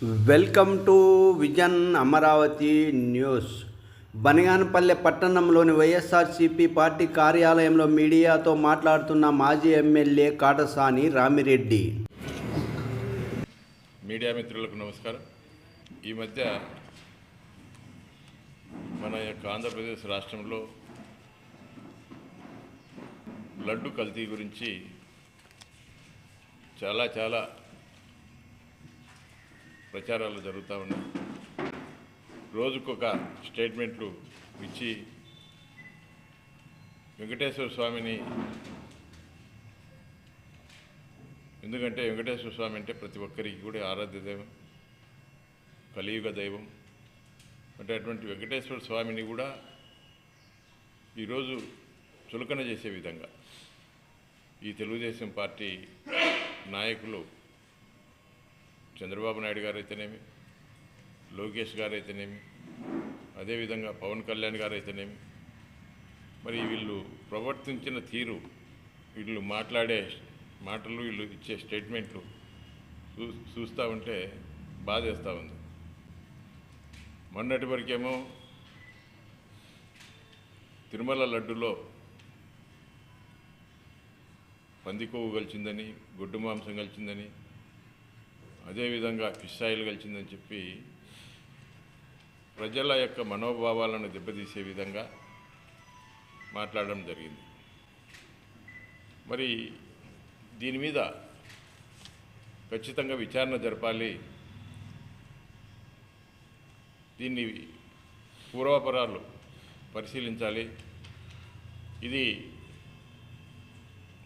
Welcome to vision Amaravati news. Banaganapalle పట్టణంలోని YSRCP party కార్యాలయంలో మీడియాతో మాట్లాడుతున్న మాజీ ఎమ్మెల్యే కాటసాని రామిరెడ్డి. మీడియా మిత్రులకు నమస్కారం. ఈ మధ్య మన యొక్క ఆంధ్రప్రదేశ్ రాష్ట్రంలో లడ్డు కల్తీ గురించి చాలా ప్రచారాలు జరుగుతూ ఉన్నాయి. రోజుకొక స్టేట్మెంట్లు ఇచ్చి వెంకటేశ్వర స్వామిని, ఎందుకంటే వెంకటేశ్వర స్వామి అంటే ప్రతి ఒక్కరికి కూడా ఆరాధ్య దైవం, కలియుగ దైవం. అంటే అటువంటి వెంకటేశ్వర స్వామిని కూడా ఈరోజు చులకన చేసే విధంగా ఈ తెలుగుదేశం పార్టీ నాయకులు చంద్రబాబు నాయుడు గారు అయితేనేమి, లోకేష్ గారు అయితేనేమి, అదేవిధంగా పవన్ కళ్యాణ్ గారు అయితేనేమి, మరి వీళ్ళు ప్రవర్తించిన తీరు, వీళ్ళు మాట్లాడే మాటలు, వీళ్ళు ఇచ్చే స్టేట్మెంట్లు చూస్తూ ఉంటే బాధేస్తూ ఉంది. మొన్నటి వరకేమో తిరుమల లడ్డులో పంది కొవ్వు కలిసిందని, గొడ్డు మాంసం కలిసిందని, అదేవిధంగా ఫిష్ ఆయిల్ కలిసిందని చెప్పి ప్రజల యొక్క మనోభావాలను దెబ్బతీసే విధంగా మాట్లాడడం జరిగింది. మరి దీని మీద ఖచ్చితంగా విచారణ జరపాలి. దీన్ని పూర్వాపరాలు పరిశీలించాలి. ఇది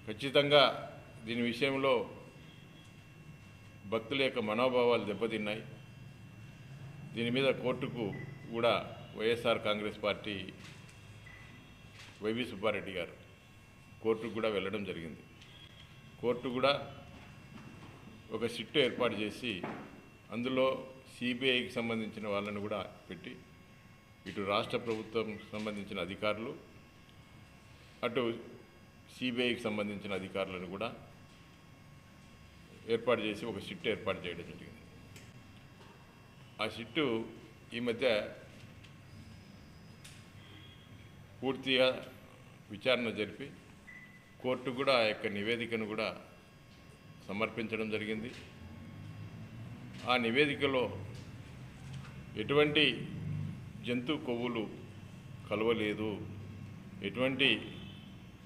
ఖచ్చితంగా దీని విషయంలో భక్తుల యొక్క మనోభావాలు దెబ్బతిన్నాయి. దీని మీద కోర్టుకు కూడా వైఎస్ఆర్ కాంగ్రెస్ పార్టీ వైవి సుబ్బారెడ్డి గారు కోర్టుకు కూడా వెళ్ళడం జరిగింది. కోర్టు కూడా ఒక సిట్టు ఏర్పాటు చేసి అందులో సిబిఐకి సంబంధించిన వాళ్ళని కూడా పెట్టి, ఇటు రాష్ట్ర ప్రభుత్వం సంబంధించిన అధికారులు, అటు సిబిఐకి సంబంధించిన అధికారులను కూడా ఏర్పాటు చేసి ఒక సిట్టు ఏర్పాటు చేయడం జరిగింది. ఆ సిట్టు ఈ మధ్య పూర్తిగా విచారణ జరిపి కోర్టు కూడా ఆ యొక్క నివేదికను కూడా సమర్పించడం జరిగింది. ఆ నివేదికలో ఎటువంటి జంతు కొవ్వులు కలవలేదు, ఎటువంటి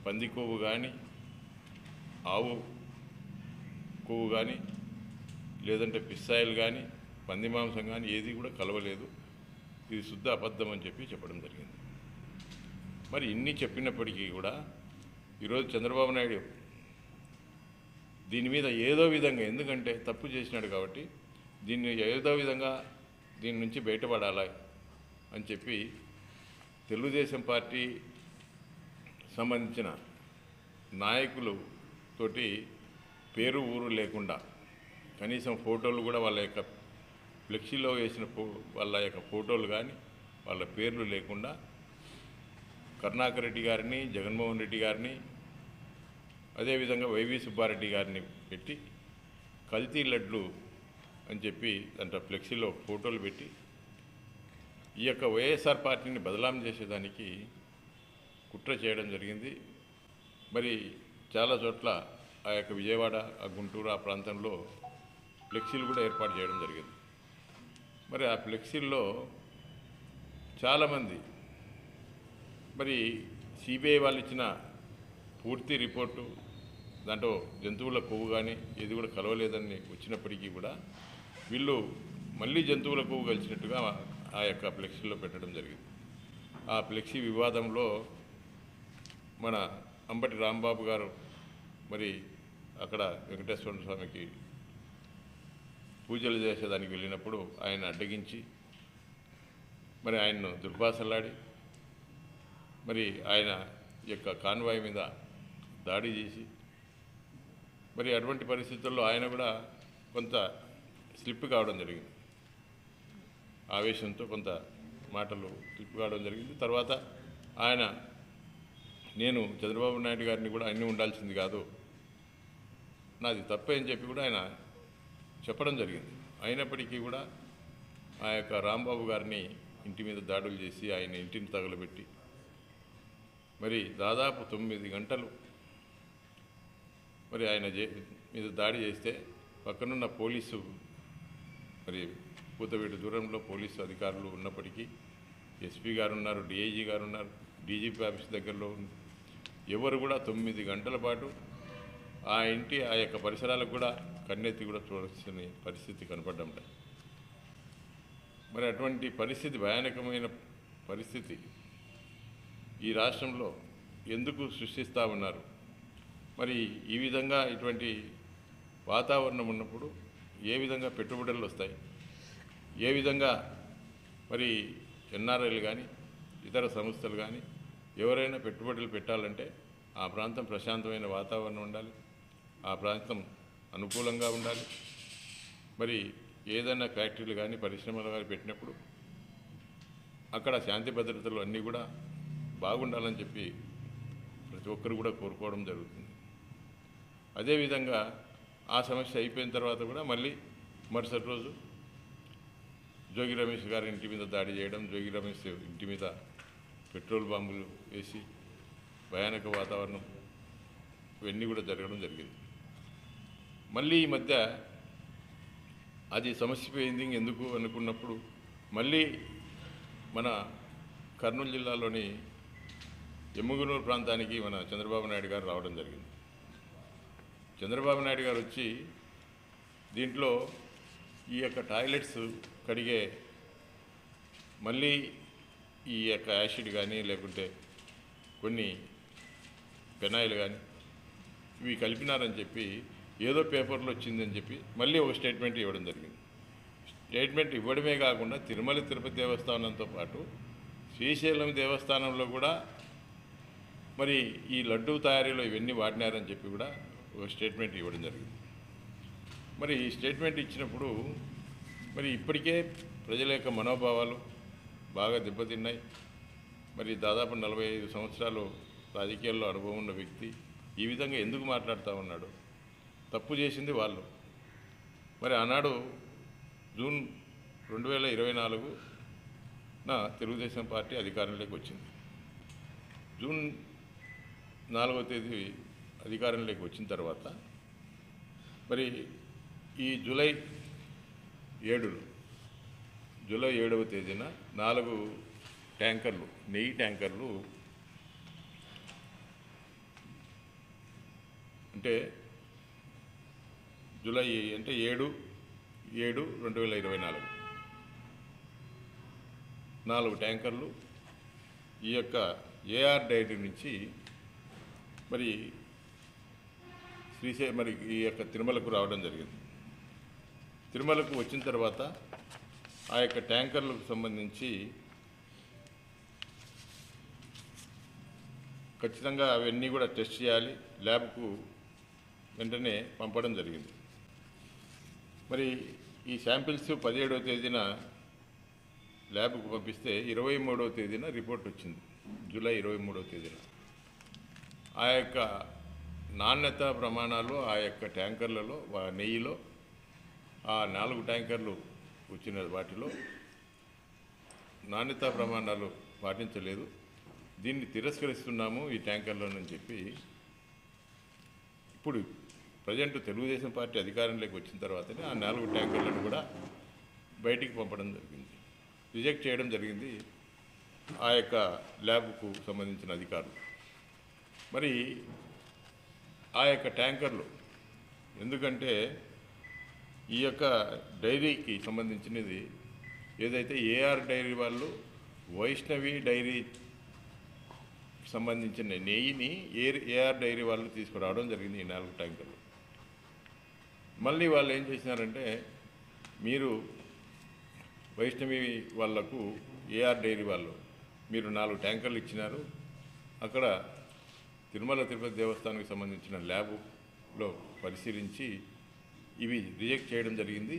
పంది కొవ్వు కానీ, ఆవు కొవ్వు కానీ, లేదంటే ఫిష్ ఆయిల్ కానీ, పంది మాంసం కానీ ఏది కూడా కలవలేదు, ఇది శుద్ధ అబద్ధం అని చెప్పడం జరిగింది. మరి ఇన్ని చెప్పినప్పటికీ కూడా ఈరోజు చంద్రబాబు నాయుడు దీని మీద ఏదో విధంగా, ఎందుకంటే తప్పు చేసినాడు కాబట్టి దీన్ని ఏదో విధంగా దీని నుంచి బయటపడాలి అని చెప్పి తెలుగుదేశం పార్టీ సంబంధించిన నాయకులు తోటి పేరు ఊరు లేకుండా, కనీసం ఫోటోలు కూడా వాళ్ళ యొక్క ఫ్లెక్సీలో వేసిన వాళ్ళ యొక్క ఫోటోలు కానీ వాళ్ళ పేర్లు లేకుండా కరుణాకర్ రెడ్డి గారిని, జగన్మోహన్ రెడ్డి గారిని, అదేవిధంగా వైవి సుబ్బారెడ్డి గారిని పెట్టి కల్తీ లడ్లు అని చెప్పి దాంట్లో ఫ్లెక్సీలో ఫోటోలు పెట్టి ఈ యొక్క వైఎస్ఆర్ పార్టీని బదలాం చేసేదానికి కుట్ర చేయడం జరిగింది. మరి చాలా చోట్ల ఆ యొక్క విజయవాడ, ఆ గుంటూరు, ఆ ప్రాంతంలో ఫ్లెక్సీలు కూడా ఏర్పాటు చేయడం జరిగింది. మరి ఆ ఫ్లెక్సీల్లో చాలామంది, మరి సిబిఐ వాళ్ళు ఇచ్చిన పూర్తి రిపోర్టు, దాంట్లో జంతువుల కొవ్వు కానీ ఏది కూడా కలవలేదని వచ్చినప్పటికీ కూడా వీళ్ళు మళ్ళీ జంతువుల కొవ్వు కలిసినట్టుగా ఆ యొక్క ఫ్లెక్సీలో పెట్టడం జరిగింది. ఆ ఫ్లెక్సీ వివాదంలో మన అంబటి రాంబాబు గారు మరి అక్కడ వెంకటేశ్వర స్వామికి పూజలు చేసేదానికి వెళ్ళినప్పుడు ఆయన అడ్డగించి మరి ఆయన్ను దుర్భాషలాడి మరి ఆయన యొక్క కాన్వాయ్ మీద దాడి చేసి, మరి అటువంటి పరిస్థితుల్లో ఆయన కూడా కొంత స్లిప్ కావడం జరిగింది. ఆవేశంతో కొంత మాటలు స్లిప్ కావడం జరిగింది. తర్వాత ఆయన, నేను చంద్రబాబు నాయుడు గారిని కూడా అన్నీ ఉండాల్సింది కాదు, నాది తప్పే అని చెప్పి కూడా ఆయన చెప్పడం జరిగింది. అయినప్పటికీ కూడా ఆ యొక్క రాంబాబు గారిని ఇంటి మీద దాడులు చేసి ఆయన ఇంటిని తగలబెట్టి మరి దాదాపు 9 గంటలు మరి ఆయన మీద దాడి చేస్తే పక్కనున్న పోలీసు మరి కూతవేటు దూరంలో పోలీసు అధికారులు ఉన్నప్పటికీ ఎస్పీ గారు ఉన్నారు, డిఐజీ గారు ఉన్నారు, డీజీపీ ఆఫీస్ దగ్గరలో ఉంది. ఎవరు కూడా 9 గంటల పాటు ఆ ఇంటి ఆ యొక్క పరిసరాలకు కూడా కన్నెత్తి కూడా చూడాల్సిన పరిస్థితి కనపడడం లేదు. మరి అటువంటి పరిస్థితి, భయానకమైన పరిస్థితి ఈ రాష్ట్రంలో ఎందుకు సృష్టిస్తూ ఉన్నారు? మరి ఈ విధంగా ఇటువంటి వాతావరణం ఉన్నప్పుడు ఏ విధంగా పెట్టుబడులు వస్తాయి? ఏ విధంగా మరి ఎన్ఆర్ఐలు కానీ ఇతర సంస్థలు కానీ ఎవరైనా పెట్టుబడులు పెట్టాలంటే ఆ ప్రాంతం ప్రశాంతమైన వాతావరణం ఉండాలి, ఆ ప్రాంతం అనుకూలంగా ఉండాలి. మరి ఏదైనా ఫ్యాక్టరీలు కానీ పరిశ్రమలు కానీ పెట్టినప్పుడు అక్కడ శాంతి భద్రతలు అన్నీ కూడా బాగుండాలని చెప్పి ప్రతి ఒక్కరు కూడా కోరుకోవడం జరుగుతుంది. అదేవిధంగా ఆ సమస్య అయిపోయిన తర్వాత కూడా మళ్ళీ మరుసటి రోజు జోగి రమేష్ గారి ఇంటి మీద దాడి చేయడం, జోగి రమేష్ ఇంటి మీద పెట్రోల్ బాంబులు వేసి భయానక వాతావరణం ఇవన్నీ కూడా జరగడం జరిగింది. మళ్ళీ ఈ మధ్య అది సమస్య పోయింది ఎందుకు అనుకున్నప్పుడు మళ్ళీ మన కర్నూలు జిల్లాలోని ఎమ్ముగునూరు ప్రాంతానికి మన చంద్రబాబు నాయుడు గారు రావడం జరిగింది. చంద్రబాబు నాయుడు గారు వచ్చి దీంట్లో ఈ యొక్క టాయిలెట్స్ కడిగే మళ్ళీ ఈ యొక్క యాసిడ్ కానీ లేకుంటే కొన్ని పెనాయిల్ కానీ ఇవి కలిపినారని చెప్పి ఏదో పేపర్లో వచ్చిందని చెప్పి మళ్ళీ ఒక స్టేట్మెంట్ ఇవ్వడం జరిగింది. స్టేట్మెంట్ ఇవ్వడమే కాకుండా తిరుమల తిరుపతి దేవస్థానంతో పాటు శ్రీశైలం దేవస్థానంలో కూడా మరి ఈ లడ్డూ తయారీలో ఇవన్నీ వాడినారని చెప్పి కూడా ఒక స్టేట్మెంట్ ఇవ్వడం జరిగింది. మరి ఈ స్టేట్మెంట్ ఇచ్చినప్పుడు మరి ఇప్పటికే ప్రజల యొక్క మనోభావాలు బాగా దెబ్బతిన్నాయి. మరి దాదాపు 45 సంవత్సరాలు రాజకీయాల్లో అనుభవం ఉన్న వ్యక్తి ఈ విధంగా ఎందుకు మాట్లాడుతూ ఉన్నాడు? తప్పు చేసింది వాళ్ళు. మరి ఆనాడు జూన్ 2024 తెలుగుదేశం పార్టీ అధికారంలోకి వచ్చింది. జూన్ 4వ తేదీ అధికారంలోకి వచ్చిన తర్వాత మరి ఈ జూలై 7వ తేదీన 4 ట్యాంకర్లు, నెయ్యి ట్యాంకర్లు అంటే జూలై అంటే 7/7/2024 4 ట్యాంకర్లు ఈ యొక్క ఏఆర్ డైరీ నుంచి మరి మరి ఈ యొక్క తిరుమలకు రావడం జరిగింది. తిరుమలకు వచ్చిన తర్వాత ఆ యొక్క ట్యాంకర్లకు సంబంధించి ఖచ్చితంగా అవన్నీ కూడా టెస్ట్ చేయాలి, ల్యాబ్కు వెంటనే పంపడం జరిగింది. మరి ఈ శాంపిల్స్ 17వ తేదీన ల్యాబ్కు పంపిస్తే 23వ తేదీన రిపోర్ట్ వచ్చింది. జూలై 23వ తేదీన ఆ యొక్క నాణ్యత ప్రమాణాలు ఆ యొక్క ట్యాంకర్లలో నెయ్యిలో ఆ 4 ట్యాంకర్లు వచ్చిన వాటిలో నాణ్యతా ప్రమాణాలు పాటించలేదు, దీన్ని తిరస్కరిస్తున్నాము ఈ ట్యాంకర్లోనని చెప్పి ఇప్పుడు ప్రజెంట్ తెలుగుదేశం పార్టీ అధికారంలోకి వచ్చిన తర్వాతనే ఆ 4 ట్యాంకర్లను కూడా బయటికి పంపడం జరిగింది, రిజెక్ట్ చేయడం జరిగింది ఆ యొక్క ల్యాబ్కు సంబంధించిన అధికారులు. మరి ఆ యొక్క ట్యాంకర్లు ఎందుకంటే ఈ యొక్క డైరీకి సంబంధించినది ఏదైతే ఏఆర్ డైరీ వాళ్ళు వైష్ణవి డైరీ సంబంధించిన నెయ్యిని ఏఆర్ డైరీ వాళ్ళు తీసుకురావడం జరిగింది ఈ 4 ట్యాంకర్లు. మళ్ళీ వాళ్ళు ఏం చేసినారంటే మీరు వైష్ణవి వాళ్లకు ఏఆర్ డైరీ వాళ్ళు మీరు 4 ట్యాంకర్లు ఇచ్చినారు, అక్కడ తిరుమల తిరుపతి దేవస్థానానికి సంబంధించిన ల్యాబ్లో పరిశీలించి ఇవి రిజెక్ట్ చేయడం జరిగింది,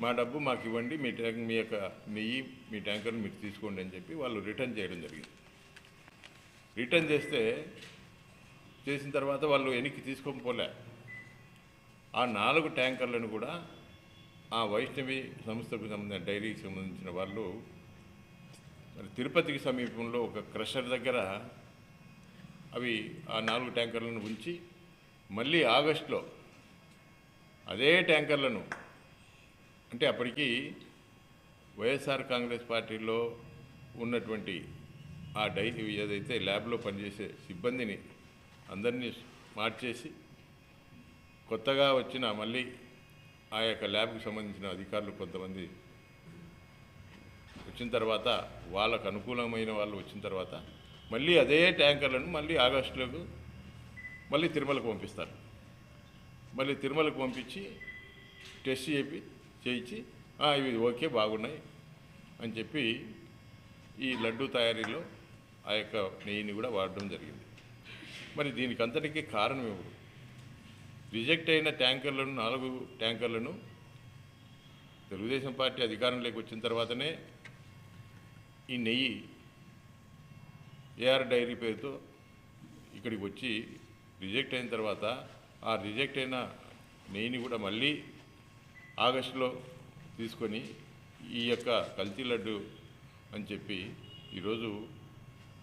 మా డబ్బు మాకు ఇవ్వండి, మీ యొక్క నెయ్యి మీ ట్యాంకర్లు మీరు తీసుకోండి అని చెప్పి వాళ్ళు రిటర్న్ చేయడం జరిగింది. రిటర్న్ చేసిన తర్వాత వాళ్ళు వెనక్కి తీసుకోకపోలే. ఆ 4 ట్యాంకర్లను కూడా ఆ వైష్ణవి సంస్థకు సంబంధించిన డైరీకి సంబంధించిన వాళ్ళు మరి తిరుపతికి సమీపంలో ఒక క్రషర్ దగ్గర అవి ఆ 4 ట్యాంకర్లను ఉంచి మళ్ళీ ఆగస్టులో అదే ట్యాంకర్లను, అంటే అప్పటికి వైఎస్ఆర్ కాంగ్రెస్ పార్టీలో ఉన్నటువంటి ఆ డైరీ ఏదైతే ల్యాబ్లో పనిచేసే సిబ్బందిని అందరినీ మార్చేసి కొత్తగా వచ్చిన మళ్ళీ ఆ యొక్క ల్యాబ్కి సంబంధించిన అధికారులు కొంతమంది వచ్చిన తర్వాత వాళ్ళకు అనుకూలమైన వాళ్ళు వచ్చిన తర్వాత మళ్ళీ అదే ట్యాంకర్లను మళ్ళీ ఆగస్టులోకి మళ్ళీ తిరుమలకు పంపిస్తారు. మళ్ళీ తిరుమలకు పంపించి టెస్ట్ చేయించి ఇవి ఓకే బాగున్నాయి అని చెప్పి ఈ లడ్డూ తయారీలో ఆ యొక్క నెయ్యిని కూడా వాడడం జరిగింది. మరి దీనికి అంతటికీ కారణం ఎవరు? రిజెక్ట్ అయిన ట్యాంకర్లను 4 ట్యాంకర్లను తెలుగుదేశం పార్టీ అధికారంలోకి వచ్చిన తర్వాతనే ఈ నెయ్యి ఏఆర్ డైరీ పేరుతో ఇక్కడికి వచ్చి రిజెక్ట్ అయిన తర్వాత ఆ రిజెక్ట్ అయిన నెయ్యిని కూడా మళ్ళీ ఆగస్టులో తీసుకొని ఈ యొక్క కల్తీ లడ్డు అని చెప్పి ఈరోజు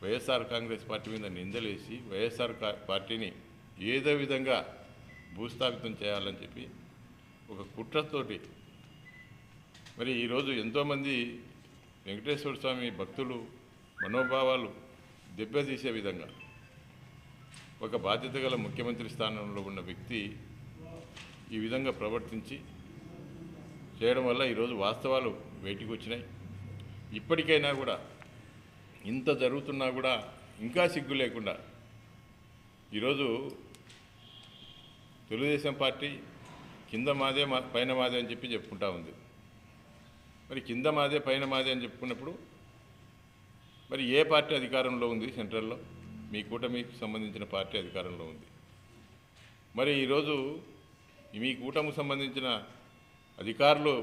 వైఎస్ఆర్ కాంగ్రెస్ పార్టీ మీద నిందలేసి వైఎస్ఆర్ పార్టీని ఏదో విధంగా భూస్థాపితం చేయాలని చెప్పి ఒక కుట్రతోటి మరి ఈరోజు ఎంతోమంది వెంకటేశ్వర స్వామి భక్తులు మనోభావాలు దెబ్బతీసే విధంగా ఒక బాధ్యత గల ముఖ్యమంత్రి స్థానంలో ఉన్న వ్యక్తి ఈ విధంగా ప్రవర్తించి చేయడం వల్ల ఈరోజు వాస్తవాలు బయటికి వచ్చినాయి. ఇప్పటికైనా కూడా ఇంత జరుగుతున్నా కూడా ఇంకా సిగ్గు లేకుండా ఈరోజు తెలుగుదేశం పార్టీ కింద మాదే పైన మాదే అని చెప్పి చెప్పుకుంటా ఉంది. మరి కింద మాదే పైన మాదే అని చెప్పుకున్నప్పుడు మరి ఏ పార్టీ అధికారంలో ఉంది? సెంట్రల్లో మీ కూటమికి సంబంధించిన పార్టీ అధికారంలో ఉంది. మరి ఈరోజు మీ కూటమికి సంబంధించిన అధికారులు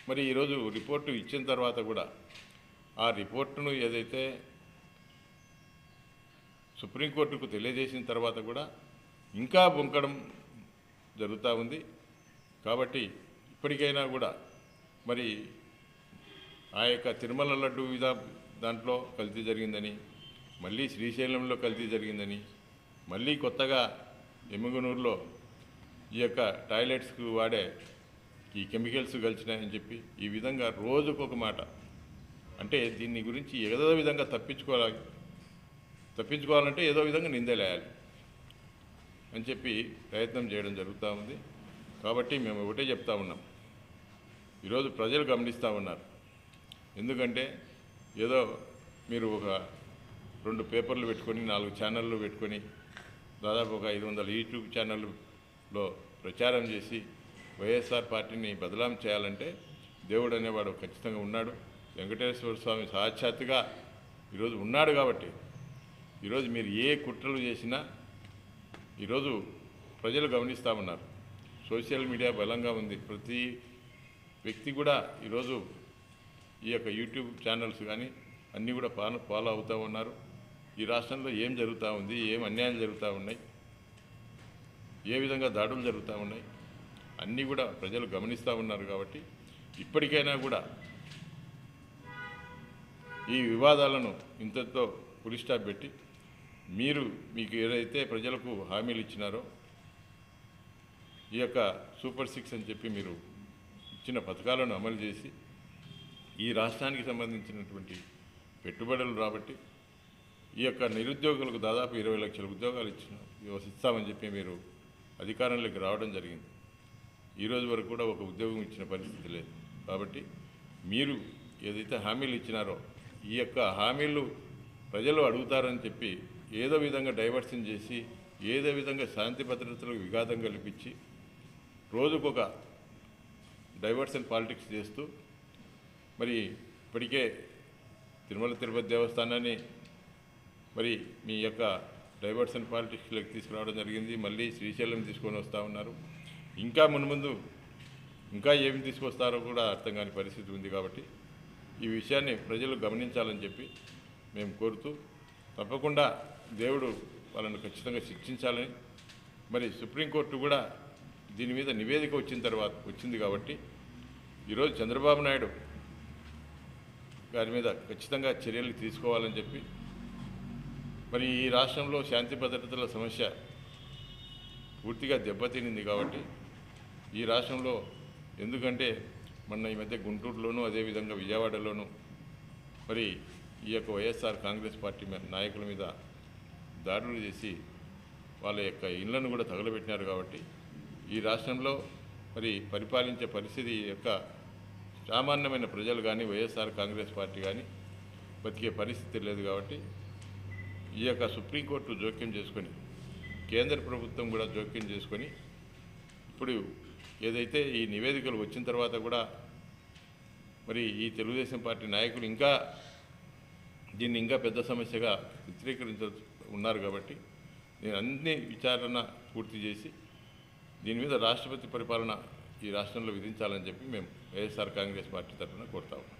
మరి ఈరోజు రిపోర్టు ఇచ్చిన తర్వాత కూడా ఆ రిపోర్టును ఏదైతే సుప్రీంకోర్టుకు తెలియజేసిన తర్వాత కూడా ఇంకా బొంకడం జరుగుతూ ఉంది. కాబట్టి ఇప్పటికైనా కూడా మరి ఆ యొక్క తిరుమల లడ్డు దాంట్లో కల్తీ జరిగిందని, మళ్ళీ శ్రీశైలంలో కల్తీ జరిగిందని, మళ్ళీ కొత్తగా ఎమ్మిగనూరులో ఈ యొక్క టాయిలెట్స్కు వాడే ఈ కెమికల్స్ కలిసినాయని చెప్పి ఈ విధంగా రోజుకొక మాట, అంటే దీన్ని గురించి ఏదో విధంగా తప్పించుకోవాలంటే ఏదో విధంగా నిందలేయాలి అని చెప్పి ప్రయత్నం చేయడం జరుగుతూ ఉంది. కాబట్టి మేము ఒకటే చెప్తా ఉన్నాం, ఈరోజు ప్రజలు గమనిస్తూ ఉన్నారు. ఎందుకంటే ఏదో మీరు ఒక 2 పేపర్లు పెట్టుకొని 4 ఛానళ్ళు పెట్టుకొని దాదాపు ఒక 500 యూట్యూబ్ ఛానళ్ళలో ప్రచారం చేసి వైఎస్ఆర్ పార్టీని బదలాం చేయాలంటే దేవుడు అనేవాడు ఖచ్చితంగా ఉన్నాడు. వెంకటేశ్వర స్వామి సాక్షాత్తుగా ఈరోజు ఉన్నాడు. కాబట్టి ఈరోజు మీరు ఏ కుట్రలు చేసినా ఈరోజు ప్రజలు గమనిస్తూ ఉన్నారు. సోషల్ మీడియా బలంగా ఉంది. ప్రతి వ్యక్తి కూడా ఈరోజు ఈ యొక్క యూట్యూబ్ ఛానల్స్ కానీ అన్నీ కూడా ఫాలో అవుతూ ఉన్నారు. ఈ రాష్ట్రంలో ఏం జరుగుతూ ఉంది, ఏం అన్యాయాలు జరుగుతూ ఉన్నాయి, ఏ విధంగా దాడులు జరుగుతూ ఉన్నాయి అన్నీ కూడా ప్రజలు గమనిస్తూ ఉన్నారు. కాబట్టి ఇప్పటికైనా కూడా ఈ వివాదాలను ఇంతతో ఫుల్ స్టాప్ పెట్టి మీకు ఏదైతే ప్రజలకు హామీలు ఇచ్చినారో ఈ యొక్క సూపర్ 6 అని చెప్పి మీరు ఇచ్చిన పథకాలను అమలు చేసి ఈ రాష్ట్రానికి సంబంధించినటువంటి పెట్టుబడులు రాబట్టి ఈ యొక్క నిరుద్యోగులకు దాదాపు 20 లక్షల ఉద్యోగాలు ఇస్తామని చెప్పి మీరు అధికారంలోకి రావడం జరిగింది. ఈరోజు వరకు కూడా ఒక ఉద్యోగం ఇచ్చిన పరిస్థితి లేదు. కాబట్టి మీరు ఏదైతే హామీలు ఇచ్చినారో ఈ యొక్క హామీలు ప్రజలు అడుగుతారని చెప్పి ఏదో విధంగా డైవర్షన్ చేసి ఏదో విధంగా శాంతి భద్రతలకు విఘాతం కల్పించి రోజుకొక డైవర్షన్ పాలిటిక్స్ చేస్తూ మరి ఇప్పటికే తిరుపతి దేవస్థానాన్ని మరి మీ యొక్క డైవర్షన్ పాలిటిక్స్లోకి తీసుకురావడం జరిగింది. మళ్ళీ శ్రీశైలం తీసుకొని వస్తూ ఉన్నారు. ఇంకా మున్ముందు ఇంకా ఏమి తీసుకొస్తారో కూడా అర్థం కాని పరిస్థితి ఉంది. కాబట్టి ఈ విషయాన్ని ప్రజలు గమనించాలని చెప్పి మేము కోరుతూ, తప్పకుండా దేవుడు వాళ్ళను ఖచ్చితంగా శిక్షించాలని, మరి సుప్రీంకోర్టు కూడా దీని మీద నివేదిక వచ్చింది కాబట్టి ఈరోజు చంద్రబాబు నాయుడు గారి మీద ఖచ్చితంగా చర్యలు తీసుకోవాలని చెప్పి, మరి ఈ రాష్ట్రంలో శాంతి భద్రతల సమస్య పూర్తిగా దెబ్బతినింది కాబట్టి ఈ రాష్ట్రంలో, ఎందుకంటే మొన్న ఈ మధ్య గుంటూరులోనూ అదేవిధంగా విజయవాడలోనూ మరి ఈ యొక్క వైఎస్ఆర్ కాంగ్రెస్ పార్టీ నాయకుల మీద దాడులు చేసి వాళ్ళ యొక్క ఇళ్లను కూడా తగలబెట్టినారు కాబట్టి ఈ రాష్ట్రంలో మరి పరిపాలించే పరిస్థితి యొక్క సామాన్యమైన ప్రజలు కానీ వైఎస్ఆర్ కాంగ్రెస్ పార్టీ కానీ బతికే పరిస్థితి లేదు కాబట్టి ఈ యొక్క సుప్రీంకోర్టు జోక్యం చేసుకొని, కేంద్ర ప్రభుత్వం కూడా జోక్యం చేసుకొని, ఇప్పుడు ఏదైతే ఈ నివేదికలు వచ్చిన తర్వాత కూడా మరి ఈ తెలుగుదేశం పార్టీ నాయకులు దీన్ని ఇంకా పెద్ద సమస్యగా ఉన్నారు కాబట్టి నేను అన్ని విచారణ పూర్తి చేసి దీని మీద రాష్ట్రపతి పరిపాలన ఈ రాష్ట్రంలో విధించాలని చెప్పి మేము వైఎస్ఆర్ కాంగ్రెస్ పార్టీ తరఫున కోరుతా ఉన్నాం.